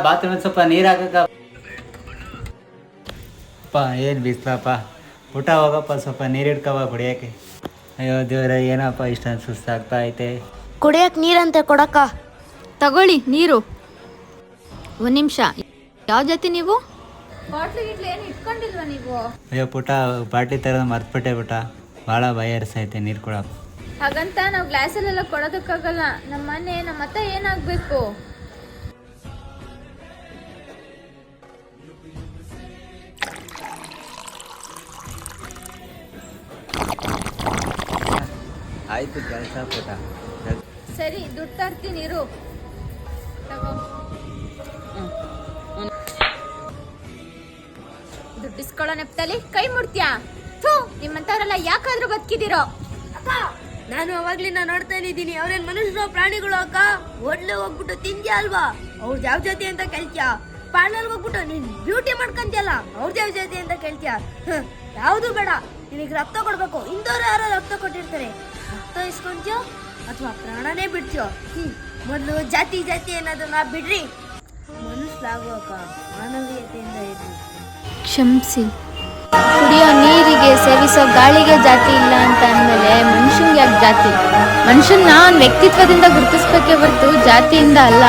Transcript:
Bathroom ಸ್ವಲ್ಪ ನೀರು ಹಾಕಕ್ಕ. ಏನು ಬಿಸ್ಲಪ್ಪ, ಊಟ ಹೋಗಪ್ಪ, ಸ್ವಲ್ಪ ನೀರು ಇಡ್ಕವ ಕುಡಿಯೋಕ್ಕೆ. ಅಯ್ಯೋ ದೇವ್ರ, ಏನಪ್ಪ ಇಷ್ಟೊಂದು ಸುಸ್ತಾಗ್ತಾ ಐತೆ. ಕುಡಿಯಕ್ಕೆ ನೀರಂತೆ ಕೊಡಕ್ಕ. ತಗೊಳ್ಳಿ ನೀರು. ಒಂದು ನಿಮಿಷ, ಯಾವ ಜಾತಿ ನೀವು? ಬಾಟ್ಲಿ ಗಿಟ್ಲಿ ಏನು ಇಟ್ಕೊಂಡಿಲ್ವಾ ನೀವು? ಅಯ್ಯೋ ಪುಟ, ಬಾಟ್ಲಿ ತರೋದು ಮರ್ತ್ಬಿಟ್ಟೆ ಪುಟ, ಭಾಳ ಭಯ ಇರಿಸೈತೆ ನೀರು ಕೊಡಕ್ಕೆ. ಹಾಗಂತ ನಾವು ಗ್ಲಾಸಲ್ಲೆಲ್ಲ ಕೊಡೋದಕ್ಕಾಗಲ್ಲ. ನಮ್ಮ ಅತ್ತೆ ಏನಾಗಬೇಕು? ಆಯ್ತು ಕೆಲಸ ಪುಟ. ಸರಿ, ದುಡ್ಡು ತರ್ತೀನಿ ಇರು. ತಗೋ, ದುಡ್ಡು ಇಸ್ಕೊಳ್ಳೋ ನೆಪದಲ್ಲಿ ಕೈ ಮುಡ್ತೀಯಾ? ಥೂ, ನಿಮ್ಮಂತವರೆಲ್ಲ ಯಾಕಾದ್ರೂ ಬದುಕಿದಿರೋ? ನಾನು ಅವಾಗ್ಲಿಂದ ನೋಡ್ತಾ ಇದ್ದೀನಿ. ಅವ್ರೇನ್ ಮನುಷ್ಯರು ಪ್ರಾಣಿಗಳು ಅಕ್ಕ? ಹೋಟ್ಲೆ ಹೋಗ್ಬಿಟ್ಟು ತಿಂದ್ಯಾ ಅಲ್ವಾ? ಅವ್ರದ್ದು ಯಾವ ಜಾತಿ ಅಂತ ಕೇಳ್ತೀಯ? ಪಾರ್ಲರ್ಗೆ ಹೋಗ್ಬಿಟ್ಟು ನೀನ್ ಬ್ಯೂಟಿ ಮಾಡ್ಕೊಂತಿಯಲ್ಲ, ಅವ್ರದ್ದು ಯಾವ ಜಾತಿ ಅಂತ ಕೇಳ್ತೀಯ? ಯಾವುದು ಬೇಡ, ನಿನಗೆ ರಕ್ತ ಕೊಡ್ಬೇಕು. ಇಂದವ್ರು ಯಾರೋ ರಕ್ತ ಕೊಟ್ಟಿರ್ತಾರೆ, ರಕ್ತ ಇಸ್ಕೊಂತೀಯೋ ಅಥವಾ ಪ್ರಾಣನೇ ಬಿಡ್ತೀಯೋ? ಮೊದಲು ಜಾತಿ ಜಾತಿ ಅನ್ನೋದನ್ನ ಬಿಡ್ರಿ, ಮನುಷ್ಯರಾಗುವಕ್ಕ ಮಾನವೀಯತೆಯಿಂದ ಇರ್ರಿ. ಕ್ಷಮಿಸಿ. ಕುಡಿಯೋ ನೀರಿಗೆ, ಸೇವಿಸೋ ಗಾಳಿಗೆ ಜಾತಿ ಇಲ್ಲ ಅಂತ ಅಂದಮೇಲೆ ಮನುಷ್ಯಂಗೆ ಯಾಕೆ ಜಾತಿ? ಮನುಷ್ಯನ ವ್ಯಕ್ತಿತ್ವದಿಂದ ಗುರುತಿಸ್ಬೇಕೇ ಹೊರತು ಜಾತಿಯಿಂದ ಅಲ್ಲ.